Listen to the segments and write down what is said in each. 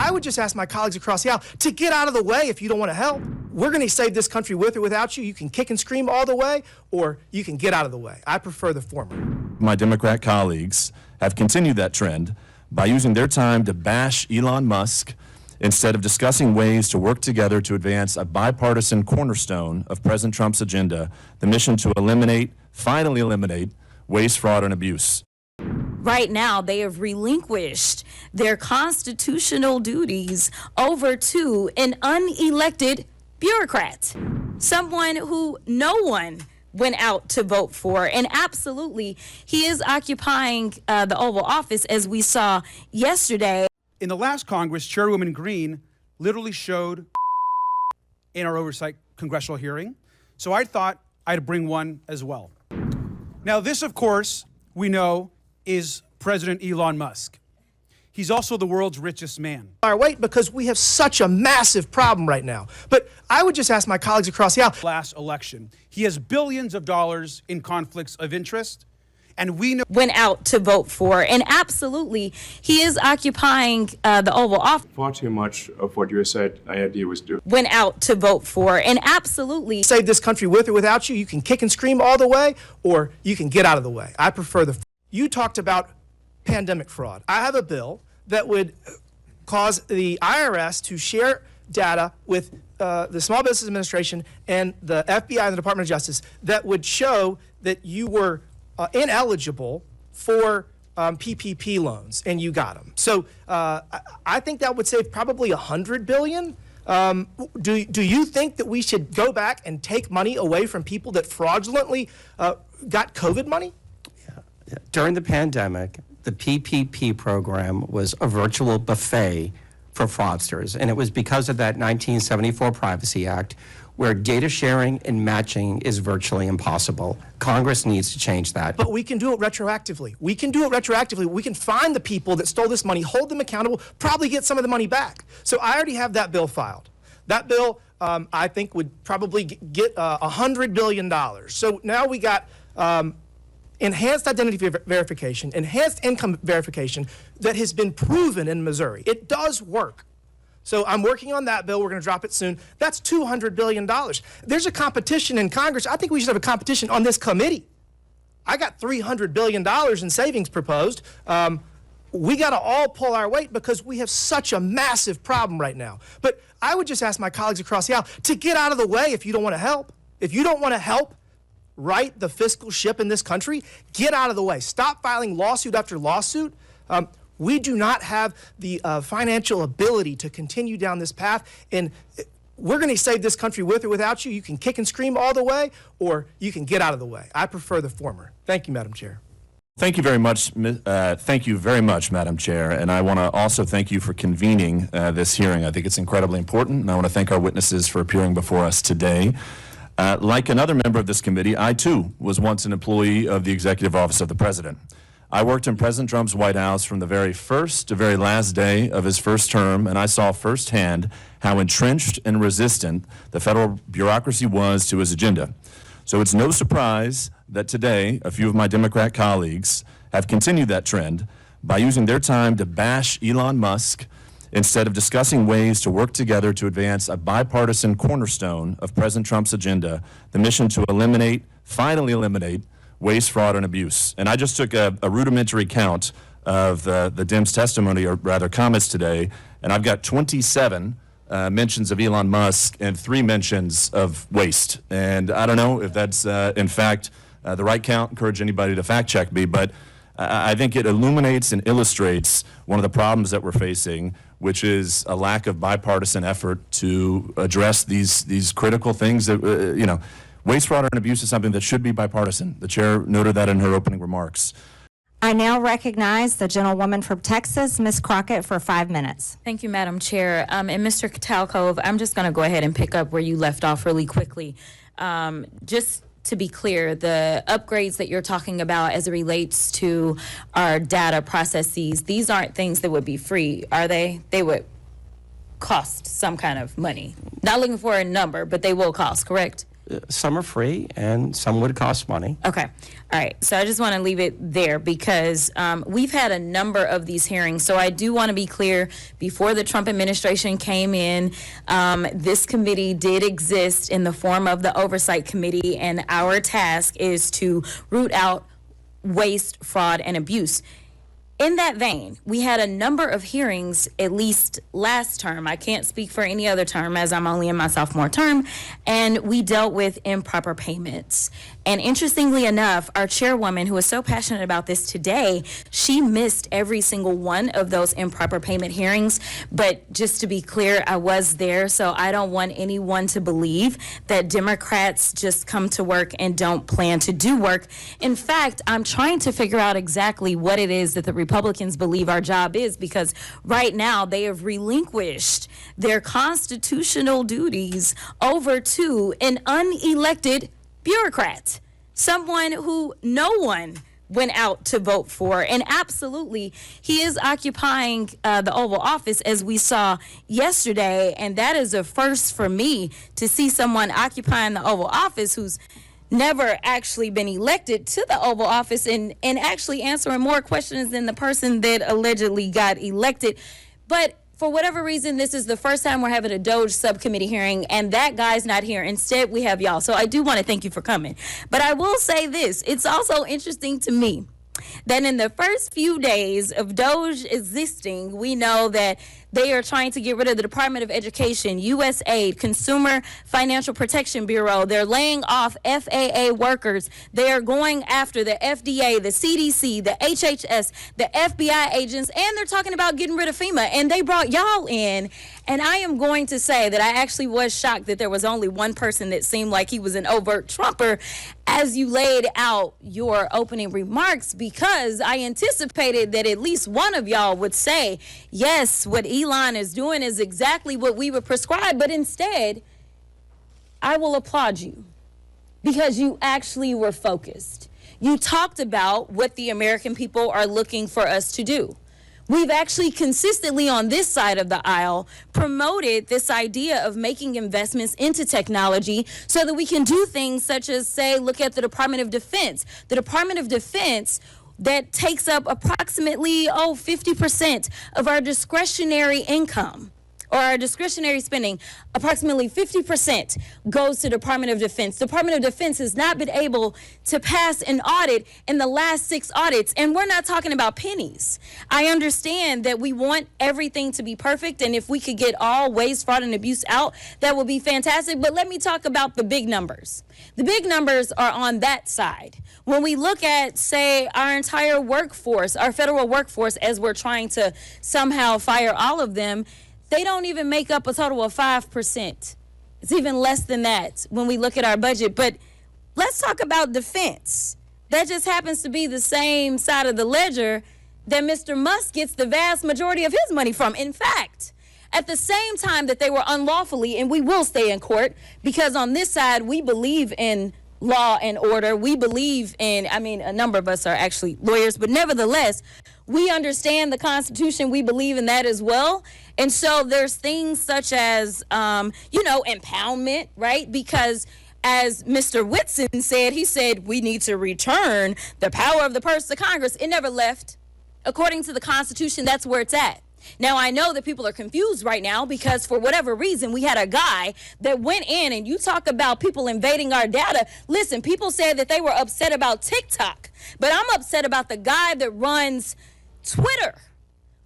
I would just ask my colleagues across the aisle to get out of the way if you don't want to help. We're going to save this country with or without you. You can kick and scream all the way, or you can get out of the way. I prefer the former. My Democrat colleagues have continued that trend by using their time to bash Elon Musk instead of discussing ways to work together to advance a bipartisan cornerstone of President Trump's agenda, the mission to finally eliminate waste, fraud, and abuse. Right now, they have relinquished their constitutional duties over to an unelected bureaucrat, someone who no one went out to vote for. And absolutely, he is occupying the Oval Office, as we saw yesterday. In the last Congress, Chairwoman Green literally showed in our oversight congressional hearing. So I thought I'd bring one as well. Now, this, of course, we know is President Elon Musk. He's also the world's richest man. Our weight because we have such a massive problem right now. But I would just ask my colleagues across the aisle. Last election, he has billions of dollars in conflicts of interest, and we know went out to vote for. And absolutely, he is occupying the Oval Office. Far too much of what you said he was doing. Went out to vote for. And absolutely, save this country with or without you. You can kick and scream all the way, or you can get out of the way. I prefer the. You talked about pandemic fraud. I have a bill that would cause the IRS to share data with the Small Business Administration and the FBI and the Department of Justice that would show that you were ineligible for PPP loans and you got them. So I think that would save probably $100 billion. Do you think that we should go back and take money away from people that fraudulently got COVID money? During the pandemic, the PPP program was a virtual buffet for fraudsters, and it was because of that 1974 Privacy Act, where data sharing and matching is virtually impossible. Congress needs to change that. But we can do it retroactively. We can do it retroactively. We can find the people that stole this money, hold them accountable, probably get some of the money back. So I already have that bill filed. That bill, I think, would probably get $100 billion. So now we got enhanced identity verification, enhanced income verification that has been proven in Missouri. It does work. So I'm working on that bill. We're going to drop it soon. That's $200 billion. There's a competition in Congress. I think we should have a competition on this committee. I got $300 billion in savings proposed. We got to all pull our weight because we have such a massive problem right now. But I would just ask my colleagues across the aisle to get out of the way if you don't want to help. If you don't want to help right the fiscal ship in this country, get out of the way. Stop filing lawsuit after lawsuit. We do not have the financial ability to continue down this path, and we're going to save this country with or without you. You can kick and scream all the way, or you can get out of the way. I prefer the former. Thank you, Madam Chair. Thank you very much, Madam Chair, and I want to also thank you for convening this hearing. I think it's incredibly important, and I want to thank our witnesses for appearing before us today. Like another member of this committee, I too was once an employee of the Executive Office of the President. I worked in President Trump's White House from the very first to very last day of his first term, and I saw firsthand how entrenched and resistant the federal bureaucracy was to his agenda. So it's no surprise that today a few of my Democrat colleagues have continued that trend by using their time to bash Elon Musk instead of discussing ways to work together to advance a bipartisan cornerstone of President Trump's agenda, the mission to finally eliminate waste, fraud, and abuse. And I just took a rudimentary count of the Dems' testimony, or rather comments today, and I've got 27 mentions of Elon Musk and 3 mentions of waste. And I don't know if that's, in fact, the right count. Encourage anybody to fact check me, but I think it illuminates and illustrates one of the problems that we're facing, which is a lack of bipartisan effort to address these critical things that, waste, fraud, and abuse is something that should be bipartisan. The chair noted that in her opening remarks. I now recognize the gentlewoman from Texas, Ms. Crockett, for 5 minutes. Thank you, Madam Chair. And Mr. Talcove, I'm just going to go ahead and pick up where you left off really quickly. Just to be clear, the upgrades that you're talking about as it relates to our data processes, these aren't things that would be free, are they? They would cost some kind of money. Not looking for a number, but they will cost, correct? some are free and some would cost money. Okay. All right. So I just want to leave it there because we've had a number of these hearings. So I do want to be clear, before the Trump administration came in, this committee did exist in the form of the Oversight Committee, and our task is to root out waste, fraud, and abuse. In that vein, we had a number of hearings, at least last term. I can't speak for any other term as I'm only in my sophomore term, and we dealt with improper payments. And interestingly enough, our chairwoman, who is so passionate about this today, she missed every single one of those improper payment hearings. But just to be clear, I was there, so I don't want anyone to believe that Democrats just come to work and don't plan to do work. In fact, I'm trying to figure out exactly what it is that the Republicans believe our job is, because right now they have relinquished their constitutional duties over to an unelected bureaucrat, someone who no one went out to vote for. And absolutely, he is occupying the Oval Office, as we saw yesterday. And that is a first for me, to see someone occupying the Oval Office who's never actually been elected to the Oval Office and actually answering more questions than the person that allegedly got elected. But for whatever reason, this is the first time we're having a DOGE Subcommittee hearing, and that guy's not here. Instead, we have y'all. So I do want to thank you for coming. But I will say this. It's also interesting to me that in the first few days of DOGE existing, we know that they are trying to get rid of the Department of Education, USAID, Consumer Financial Protection Bureau. They're laying off FAA workers. They are going after the FDA, the CDC, the HHS, the FBI agents, and they're talking about getting rid of FEMA. And they brought y'all in. And I am going to say that I actually was shocked that there was only one person that seemed like he was an overt Trumper as you laid out your opening remarks, because I anticipated that at least one of y'all would say, yes, what Elon is doing is exactly what we would prescribe. But instead, I will applaud you because you actually were focused. You talked about what the American people are looking for us to do. We've actually consistently on this side of the aisle promoted this idea of making investments into technology so that we can do things such as, say, look at the Department of Defense. The Department of Defense that takes up approximately 50% of our discretionary income, or our discretionary spending. Approximately 50% goes to Department of Defense. Department of Defense has not been able to pass an audit in the last 6 audits, and we're not talking about pennies. I understand that we want everything to be perfect, and if we could get all waste, fraud, and abuse out, that would be fantastic. But let me talk about the big numbers. The big numbers are on that side. When we look at, say, our entire workforce, our federal workforce, as we're trying to somehow fire all of them, they don't even make up a total of 5%. It's even less than that when we look at our budget. But let's talk about defense. That just happens to be the same side of the ledger that Mr. Musk gets the vast majority of his money from. In fact, at the same time that they were unlawfully, and we will stay in court, because on this side, we believe in law and order. We believe in, a number of us are actually lawyers, but nevertheless, we understand the Constitution. We believe in that as well. And so there's things such as, impoundment, right? Because as Mr. Whitson said, he said, we need to return the power of the purse to Congress. It never left. According to the Constitution, that's where it's at. Now, I know that people are confused right now because for whatever reason, we had a guy that went in, and you talk about people invading our data. Listen, people said that they were upset about TikTok, but I'm upset about the guy that runs Twitter,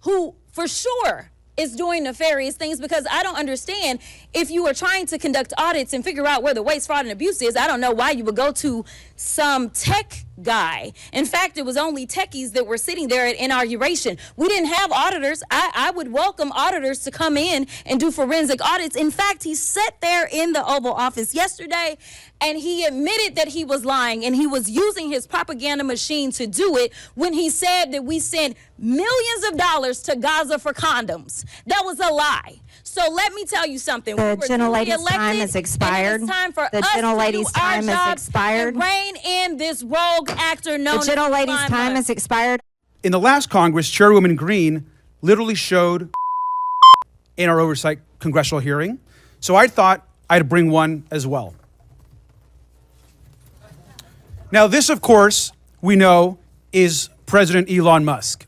who for sure is doing nefarious things, because I don't understand, if you are trying to conduct audits and figure out where the waste, fraud, and abuse is, I don't know why you would go to some tech guy. In fact, it was only techies that were sitting there at inauguration. We didn't have auditors. I would welcome auditors to come in and do forensic audits. In fact, he sat there in the Oval Office yesterday and he admitted that he was lying, and he was using his propaganda machine to do it when he said that we sent millions of dollars to Gaza for condoms. That was a lie. So let me tell you something. The gentlelady's time has expired. It's time for the us gentlelady's to do our time has job expired. and rein in this rogue actor known The gentlelady's as time Elon has expired. In the last Congress, Chairwoman Green literally showed in our oversight congressional hearing. So I thought I'd bring one as well. Now, this, of course, we know is President Elon Musk.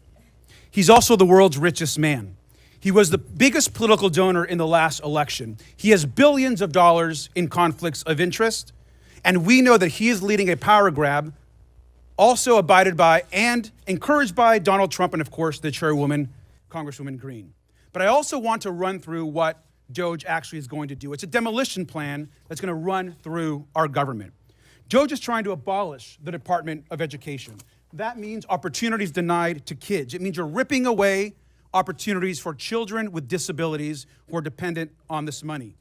He's also the world's richest man. He was the biggest political donor in the last election. He has billions of dollars in conflicts of interest, and we know that he is leading a power grab, also abided by and encouraged by Donald Trump and, of course, the chairwoman, Congresswoman Green. But I also want to run through what DOGE actually is going to do. It's a demolition plan that's going to run through our government. DOGE is trying to abolish the Department of Education. That means opportunities denied to kids. It means you're ripping away opportunities for children with disabilities who are dependent on this money.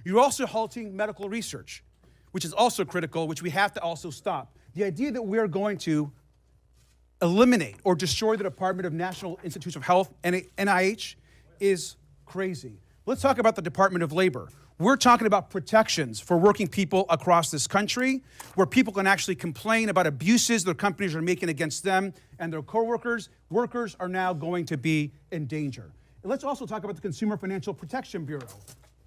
You're also halting medical research, which is also critical, which we have to also stop. The idea that we are going to eliminate or destroy the Department of National Institutes of Health, NIH, is crazy. Let's talk about the Department of Labor. We're talking about protections for working people across this country, where people can actually complain about abuses their companies are making against them and their coworkers. Workers are now going to be in danger. And let's also talk about the Consumer Financial Protection Bureau,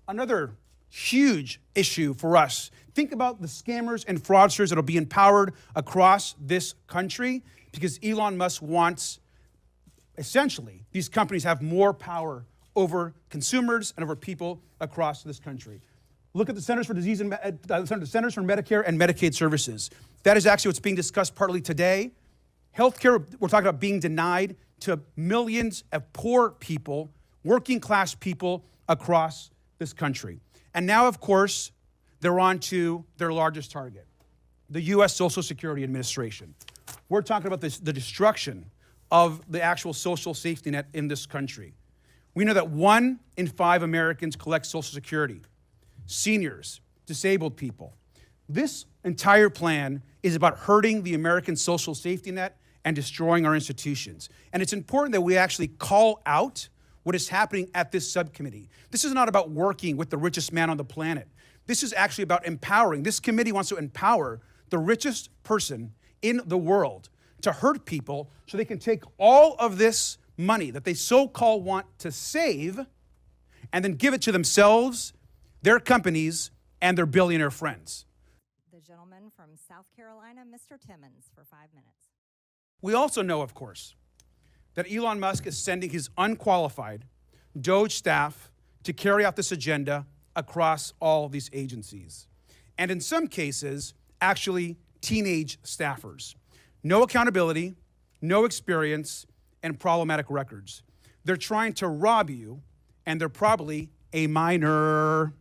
another huge issue for us. Think about the scammers and fraudsters that will be empowered across this country because Elon Musk wants, essentially, these companies have more power over consumers and over people across this country. Look at the Centers for Centers for Medicare and Medicaid Services. That is actually what's being discussed partly today. Healthcare, we're talking about being denied to millions of poor people, working class people across this country. And now, of course, they're on to their largest target, the US Social Security Administration. We're talking about the destruction of the actual social safety net in this country. We know that 1 in 5 Americans collect Social Security, seniors, disabled people. This entire plan is about hurting the American social safety net and destroying our institutions. And it's important that we actually call out what is happening at this subcommittee. This is not about working with the richest man on the planet. This is actually about empowering. This committee wants to empower the richest person in the world to hurt people so they can take all of this money that they so-called want to save and then give it to themselves, their companies, and their billionaire friends. The gentleman from South Carolina, Mr. Timmons, for 5 minutes. We also know, of course, that Elon Musk is sending his unqualified DOGE staff to carry out this agenda across all these agencies. And in some cases, actually teenage staffers. No accountability, no experience, and problematic records. They're trying to rob you, and they're probably a minor.